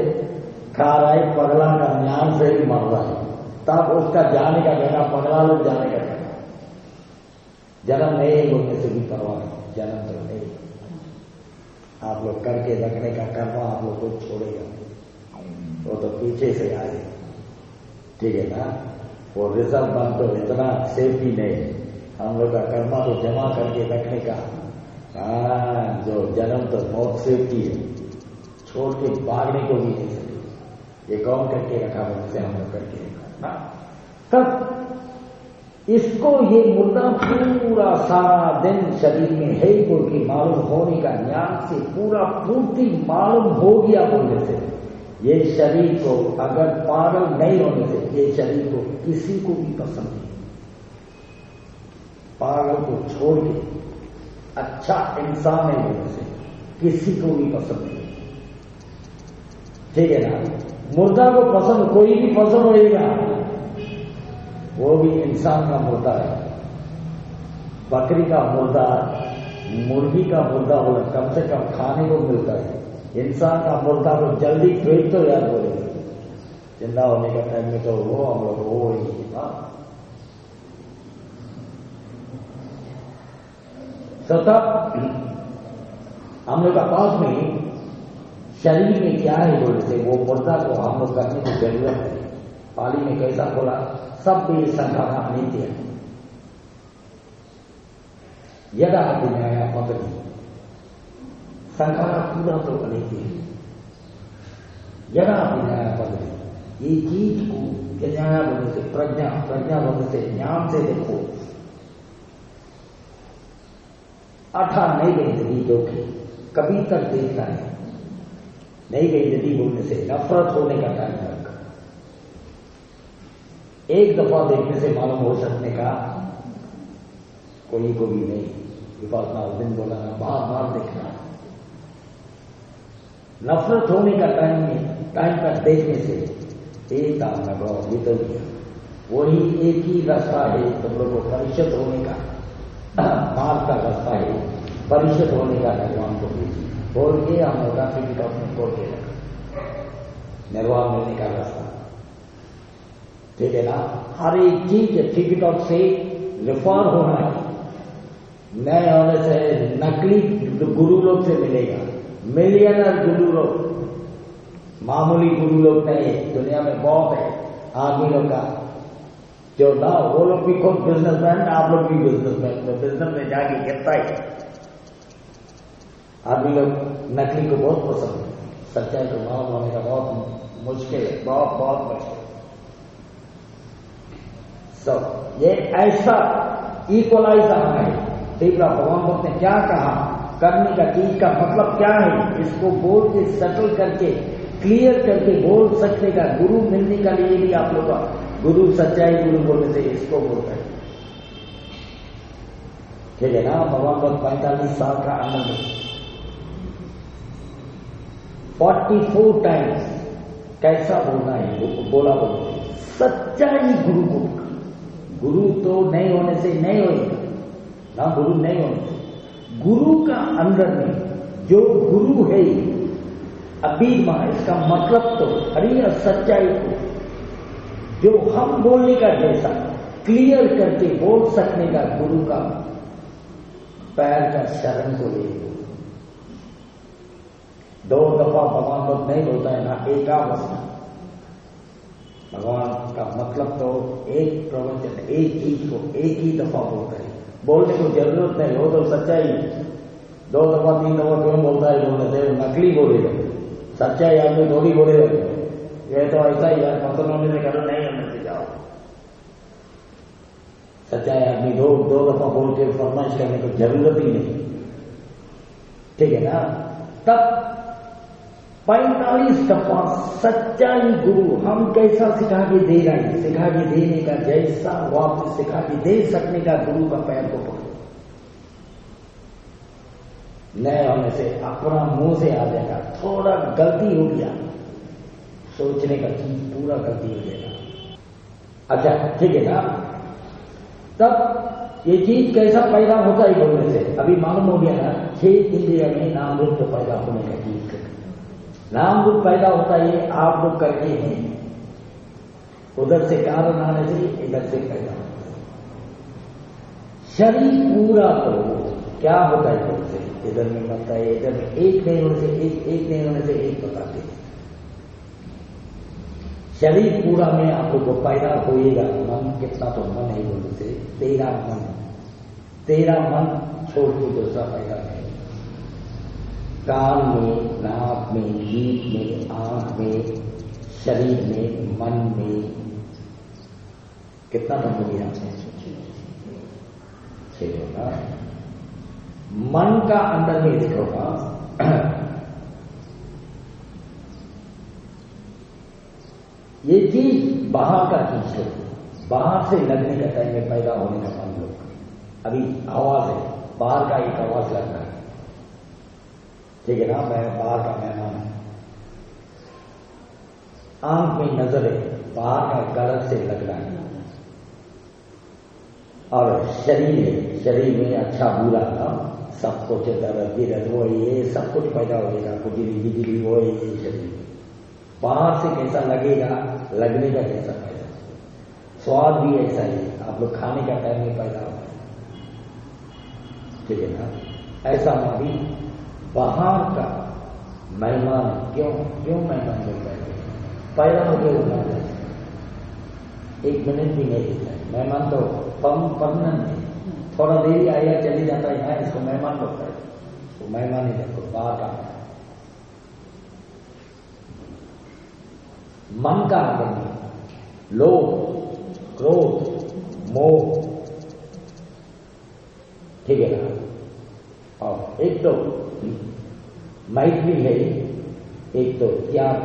खा रहा है, पगला का ज्ञान से ही मर रहा है। तब उसका जाने का जगह, पगला लोग जाने का जगह, जन्म नहीं बोलने से भी परवाह नहीं, जन्म तो नहीं। आप लोग करके रखने का कर्म आप लोग को छोड़ेगा, वो तो पीछे से आए, ठीक है ना। वो रिजर्व बंद तो इतना सेफ्टी नहीं, हम लोग का कर्मा तो जमा करके रखने का। जो जन्म तो बहुत सेफ्टी है, छोड़ के भागने को भी नहीं सकते। ये कौन करके रखा वैसे हम लोग करके रखा। तब इसको ये मुर्दा पूरा सारा दिन शरीर में है क्योंकि मालूम होने का ज्ञान से पूरा पूर्ति मालूम हो गया बोलने से, ये शरीर को अगर पागल नहीं होने से ये शरीर को किसी को भी पसंद नहीं। पागल को छोड़ के अच्छा इंसान है होने से किसी को भी पसंद नहीं, ठीक है ना। मुर्दा को पसंद कोई भी पसंद होएगा, वो भी इंसान का मुर्दा है। बकरी का मुर्दा, मुर्गी का मुर्दा बोला कम से कम खाने को मिलता है। इंसान का मुर्दा को जल्दी फेंक तो याद बोले, जिंदा होने का टाइम में तो वो हम लोग वो ही ना। तब हम लोग का पास में शरीर में क्या है बोले थे, वो मुर्दा को हम लोग करने की जरूरत है। पाली में कैसा बोला, सब भी संखाना अनित्य है। यदा विन्याया पद्धति, संखाना पूरा तो अनित्य है। यदा विन्याया पद्धति, ये चीज को विन्याया बोलने से प्रज्ञा, प्रज्ञा बोलने से ज्ञान से देखो। अठा नहीं गई जिंदगी जो कभी तक देखता है, नहीं गई जिंदगी बोलने से नफरत होने का टाइम तक। एक दफा देखने से मालूम हो सकने का कोई को भी नहीं। विपासना उस दिन बोला ना, बार बार देखना। नफरत होने का टाइम तक देखने से एक काम लगाओ बीतल गया। वही एक ही रास्ता है तुम लोग को परिषद होने का, मार्ग का रास्ता है परिषद होने का। निर्वाण को बोल के हम लोग का टिकट में खोल के रखा, निर्वाण मिलने का रास्ता, ठीक है ना। हर एक चीज टिकट से रिफॉर्म होना है, नए होने से नकली गुरु लोग से मिलेगा। मिलियनर गुरु लोग, मामूली गुरु लोग नहीं, दुनिया में बहुत है आदमी लोग का जो ना, वो लोग भी खुद बिजनेसमैन, आप लोग भी बिजनेसमैन। तो बिजनेस में जाके गिरता है आदमी लोग नकली को बहुत पसंद है, सच्चाई को मालूम होने का बहुत मुश्किल है, बहुत मुश्किल। सब ये ऐसा इक्वलाइज आना है। ठीक है, भगवान भक्त ने क्या कहा, करने का चीज का मतलब क्या है, इसको बोल के सेटल करके क्लियर करके बोल सकने का गुरु मिलने का लिए भी आप लोग का गुरु सच्चाई गुरु बोलने से इसको बोलते हैं। ठीक है ना। भगवान को 45 साल का आनंद 44 टाइम्स कैसा बोलना है, बोला बोलते सच्चाई गुरु को। गुरु तो नहीं होने से नहीं होगा ना, गुरु नहीं होने से गुरु का अंदर में जो गुरु है अबीमा, इसका मतलब तो हरी सच्चाई को जो हम बोलने का जैसा क्लियर करके बोल सकने का गुरु का पैर का शरण को ले। 2 दफा भगवान को नहीं बोलता है ना, एकावस्था। भगवान का मतलब तो एक प्रवचन एक चीज को एक ही दफा बोलता है, बोलने को जरूरत नहीं हो तो सच्चाई 2 दफा 3 दफा क्यों बोलता है, बोलने से नकली बोलेगा। सच्चाई आदमी थोड़ी बोलेगा, ये तो ऐसा ही यार मतलब होने से करो, नहीं होने से जाओ। सच्चाई आदमी दो दफा बोल के फरमाइश करने को जरूरत ही नहीं, ठीक है ना। तब 45 दफा सच्चाई गुरु हम कैसा सिखा के दे रहे हैं, सिखा के देने का जैसा वापस सिखा के दे सकने का गुरु का पैर को पकड़ो। नए होने से अपना मुंह से आ जाएगा, थोड़ा गलती हो गया सोचने का चीज पूरा गलती हो जाएगा। अच्छा ठीक है ना। तब ये चीज कैसा पैदा होता है बोलने से अभी मालूम हो गया ना। 6 इंद्रिय में नाम रूप पैदा होने का चीज, नाम रूप पैदा होता है, आप लोग करके हैं। उधर से कारण आने से इधर से पैदा होता है। शरीर पूरा तो क्या होता है बोलते, इधर में बनता है, इधर में एक नहीं होने से एक नहीं होने से एक बताते हैं। शरीर पूरा में आप लोग को पैदा होएगा। मन कितना तो मन है बोलते से 13 मन छोड़ के दूसरा पैदा नहीं। कान में, नाक में, जीभ में, आंख में, शरीर में, मन में कितना मन हो गया, 6 होगा। मन का अंदर में देखोगा ये चीज बाहर का चीज है, बाहर से लगने का टाइम में पैदा होने का मन लोग। अभी आवाज है, बाहर का एक आवाज लग रहा है, ठीक है ना। मैं बाहर का मेहमान हूं, आंख में नजर है, बाहर का गलत से लग रहा है। और शरीर है, शरीर में अच्छा बुरा ना सब कुछ दर्द गिरद वो ये सब कुछ पैदा होगा, खुजली बिजली वो ये शरीर बाहर से कैसा लगेगा, लगने का कैसा पैदा। स्वाद भी ऐसा ही, आप लोग खाने का टाइम में पैदा होगा, ठीक है ना। ऐसा ना भी बाहर का मेहमान क्यों मेहमान बोलता है, पैदा होकर उठा जाए, 1 मिनट भी नहीं देता है। मेहमान तो परमानेंट है, थोड़ा देरी आया चली जाता है ना, इसको मेहमान बोलता है। तो मेहमान ही देखो बाहर का मन का अंदर में लोभ, क्रोध, मोह, ठीक है ना। और एक तो मैत्री है, एक तो त्याग,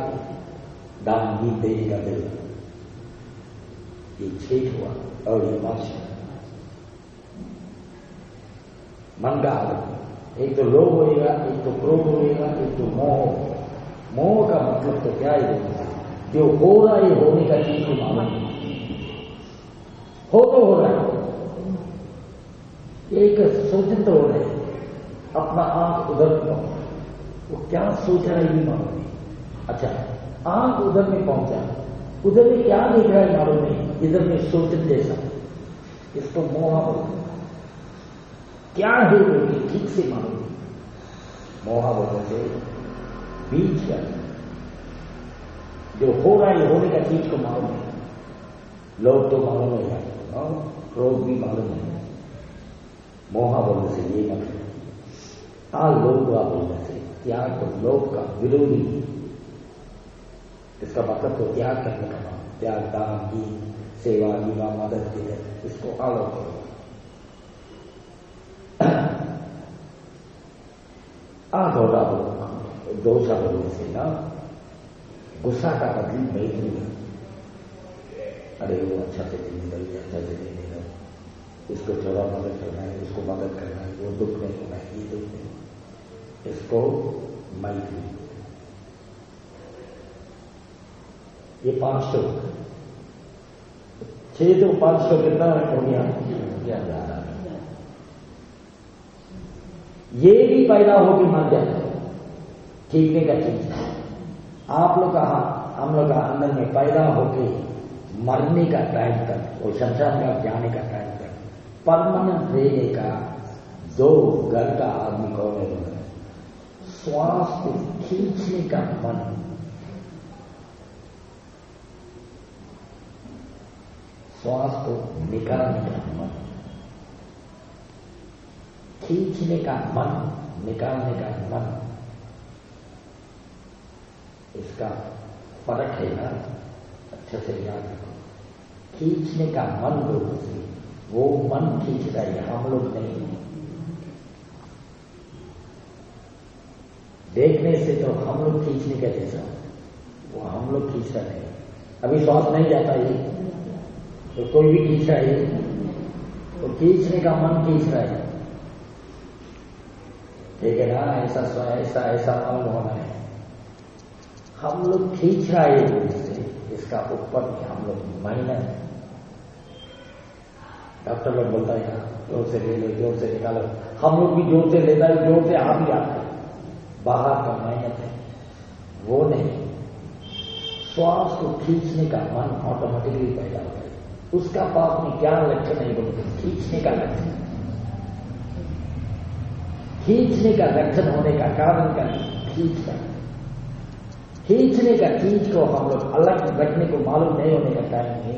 दान भी देने का दिल, ये 6 हुआ। और ये 5 मन का आदत, एक तो लोभ होएगा, एक तो क्रोध होएगा, एक तो मोह। मोह का मतलब तो क्या है, जो हो रहा है होने का चीज को मालूम हो तो हो रहा है, एक सोचन तो हो रहे हैं, अपना आंख उधर वो क्या सोच रहा है ये मालूम नहीं। अच्छा आंख उधर में पहुंचा, उधर में क्या देख रहा है मालूम नहीं, इधर में सोचन जैसा, इसको मोहा बोलते। क्या है बोलते ठीक से मालूम नहीं, मोहा बोलते बीच का जो हो रहा है होने का चीज को मालूम है। लोग तो मालूम है, क्रोध भी मालूम है, मोहा बोलने से ये मतलब लोग बोलने से त्याग, तो लोग का विरोधी, इसका मतलब तो त्याग करने का नाम, त्याग, दान की सेवा, विवाह, मदद की है, इसको आलोक करो। दोषा बोलने से ना गुस्सा का मतलब मैत्री है। अरे वो अच्छा से देने लगे, अच्छा से देने लगे, इसको थोड़ा मदद करना है, उसको मदद करना इसको मैत्री। ये 5 श्लोक, 6 तो 5 श्लोक कितना हो गया? ये भी पैदा होके मर जाता है, ठीकने का चीज है। आप लोग कहा, हम लोग का अंदर में पैदा होके मरने का टाइम तक, वो संसार में जाने का टाइम तक परमानेंट रहने का 2 घर का आदमी कौन है? श्वास को खींचने का मन, श्वास को निकालने का मन, खींचने का मन, निकालने का मन, इसका फर्क है ना, अच्छे से याद रखो। खींचने का मन लोगों से, वो मन खींच रहा है, हम लोग नहीं। देखने से तो हम लोग खींचने का जैसा, वो हम लोग खींच रहे हैं। अभी श्वास नहीं जाता है तो कोई भी खींच रहा है, तो खींचने का मन खींच रहा है, ठीक है ना? ऐसा ऐसा ऐसा मन होना है। हम लोग खींच रहा है से, इसका ऊपर में हम लोग मेहनत। डॉक्टर लोग बोलता है जोर से ले लो, जोर से निकालो, हम लोग भी जोर से लेता है, जोर से आप ही आते हैं, बाहर का मेहनत है वो नहीं। श्वास को खींचने का मन ऑटोमेटिकली पैदा होता है। उसका पाप में क्या लक्षण नहीं बोलते, खींचने का लक्षण। खींचने का लक्षण होने का कारण क्या? खींचना। खींचने का चीज को हम लोग अलग रखने को मालूम नहीं होने का टाइम में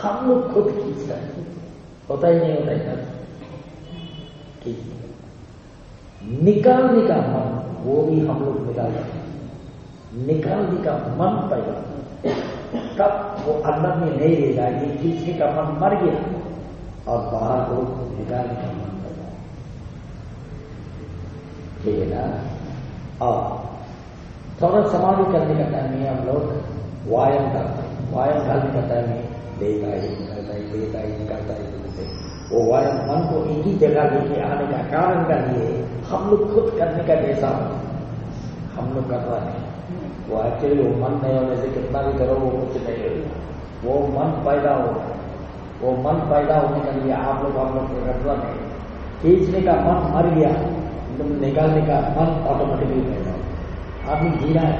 हम लोग खुद खींचते हैं, होता ही नहीं होता है। निकालने का मन, वो भी हम लोग निकालते हैं। निकालने का मन पैदा, तब वो अंदर में नहीं रहेगा। ये खींचने का मन मर गया और बाहर को निकालने का मन पैदा, ठीक है ना? और थोड़ा समाधि करने का टाइम में हम लोग व्यायाम करते हैं। व्यायाम करने का टाइम में देता है, निकलता है, देता है, निकलता है। वो व्यायाम मन को एक ही जगह लेके आने का कारण का लिए हम लोग खुद करने का जैसा हम लोग कर रहे हैं। वो एक्चुअली वो मन नहीं होने से कितना भी करो वो कुछ नहीं होगा। वो मन पैदा होगा, वो मन पैदा होने के लिए आप लोग हम लोग कर रहे हैं। खींचने का मन मर गया, निकालने का मन ऑटोमेटिकली पैदा होगा। आदमी जीना है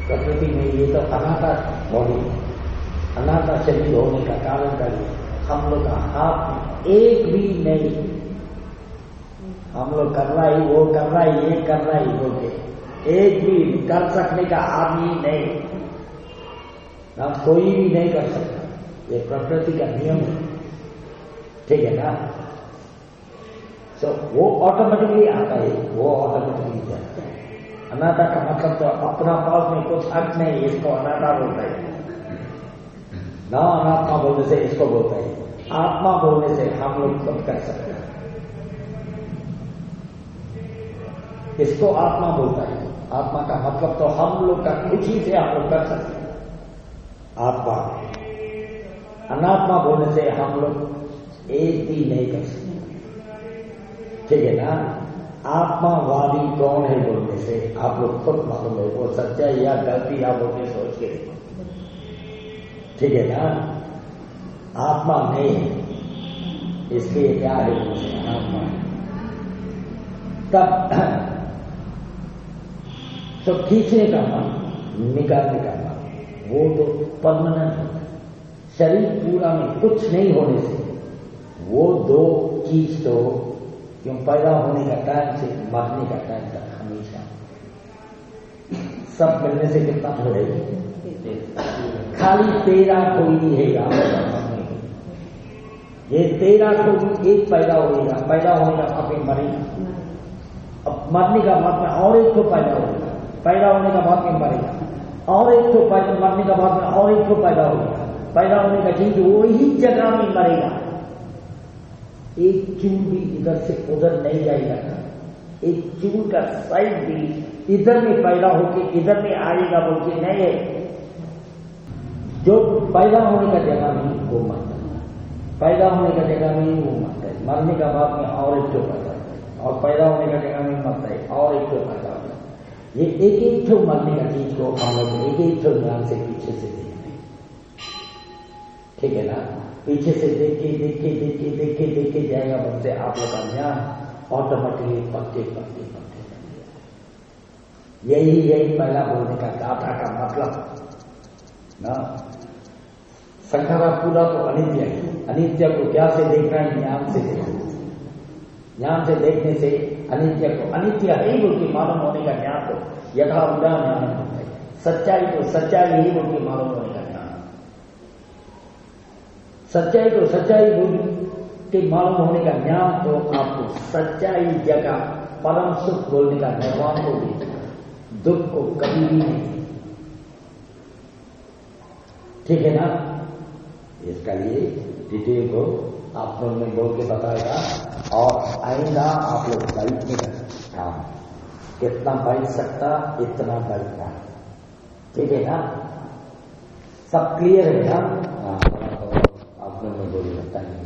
प्रकृति में, ये तो अनाथा बॉडी, अनाथा शरीर होने का कारण का लिए हम लोग का हाथ एक भी नहीं, हम लोग कर रहा है, वो कर रहा है, ये कर रहा है, बोल के एक भी कर सकने का आदमी नहीं, ना कोई भी नहीं कर सकता। ये प्रकृति का नियम है, ठीक है ना? तो वो ऑटोमेटिकली आता है, वो ऑटोमेटिकली जाता है। अनाथा का मतलब तो अपना पास में कुछ हक नहीं, इसको अनाथा बोलता है ना। अनात्मा बोलने से इसको बोलता है, आत्मा बोलने से हम लोग खुद कर सकते हैं। इसको आत्मा बोलता है। आत्मा का मतलब तो हम लोग का खुशी से हम लोग कर सकते हैं आत्मा। अनात्मा बोलने से हम लोग एक भी नहीं कर सकते, ठीक है ना? आत्मावादी कौन है बोलने से आप लोग खुद मालूम है वो सच्चाई या गलती आप लोग सोच के देखो, ठीक है ना? आत्मा नहीं है, इसलिए क्या है अनात्मा है। तब तो खींचने का मन, निकालने का मन, वो तो परमानेंट होता है। शरीर पूरा में कुछ नहीं होने से वो 2 चीज तो क्यों पैदा होने का टाइम से मरने का टाइम तक हमेशा सब मिलने से कितना छोड़ेगी? खाली तेरा कोई है ये तेरा कोई एक पैदा होगा, पैदा होने का कभी मरेगा। अब मरने का बाद में और एक तो पैदा होगा, पैदा होने का बाद में मरेगा, और एक तो मरने का बाद में और एक तो पैदा होगा। पैदा होने का चीज वही जगह में मरेगा। एक चूल भी इधर से उधर नहीं जाएगा, एक चूल का साइज भी इधर में पैदा होके इधर में आएगा बोल के नहीं है। जो पैदा होने का जगह में वो मरता है, पैदा होने का जगह में वो मरता है, मरने का बाद में और एक जो पैदा होता है, और पैदा होने का जगह में मरता है और एक तो पैदा होता है। ये एक एक ठो मरने का चीज को हम लोग एक एक ठो ध्यान से पीछे से देखते हैं, ठीक है ना। पीछे से देख के जाएगा बनते आप लोग का ज्ञान ऑटोमेटिकली पत्ते पत्ते पत्ते बन गया। यही पहला बोलने का गाथा का मतलब ना। संखारा पूरा तो अनित्य है, अनित्य को क्या से देखना है? ज्ञान से देखना। ज्ञान से देखने से अनित्य को अनित्य है बोल के मालूम होने का ज्ञान तो यथा उदा ज्ञान होता है। सच्चाई को सच्चाई ही बोल के मालूम होने का ज्ञान, सच्चाई को सच्चाई बोल के मालूम होने का ज्ञान तो आपको सच्चाई जगह परम सुख बोलने का निर्वाण को देगा, दुख को कभी भी नहीं, ठीक है ना। इसका लिए डिटेल को आप लोग में बोल के बताएगा और आइंदा आप लोग बैठने का काम कितना बैठ सकता इतना बैठना, ठीक है ना। सब क्लियर है ना? आप लोग में बोल बताएंगे।